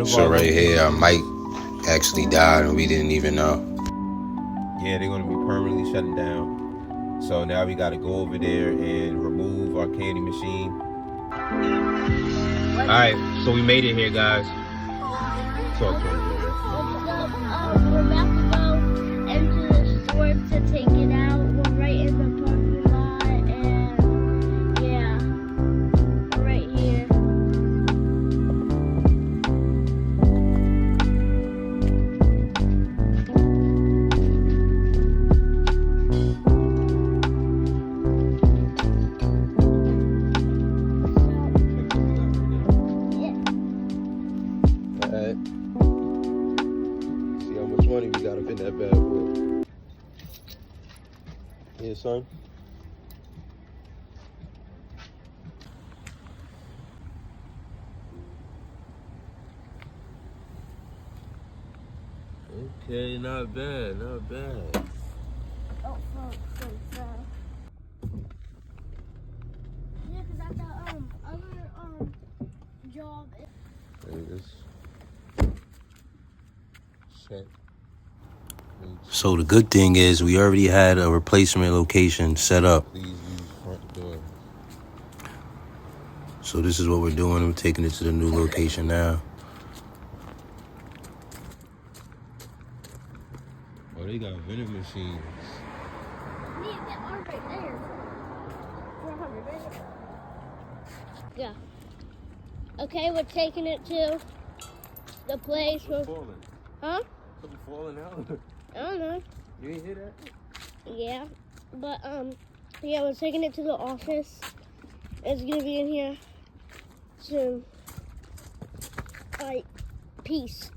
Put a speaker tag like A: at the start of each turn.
A: So right here, Mike actually died and we didn't even know.
B: Yeah, they're gonna be permanently shutting down. So now we gotta go over there and remove our candy machine. Alright, so we made it here, guys. Talk to him.
C: We're about to go into the store to take it out. We're right in the parking lot, and yeah, we're right here.
B: Alright. See how much money we got up in that bad boy. Yeah, son. Okay, not bad, not bad.
C: Oh, yeah, cause at the other job.
B: Check.
A: So the good thing is we already had a replacement location set up.
B: Please use front door.
A: So this is what we're doing. We're taking it to the new location now.
B: Oh, they got vending machines.
C: Yeah, they are right there. 400, right? Yeah. Okay, we're taking it to the place.
B: Falling.
C: Huh?
B: Something falling out.
C: I don't know.
B: You ain't hear that?
C: Yeah, but yeah, we're taking it to the office. It's gonna be in here soon. All right, peace.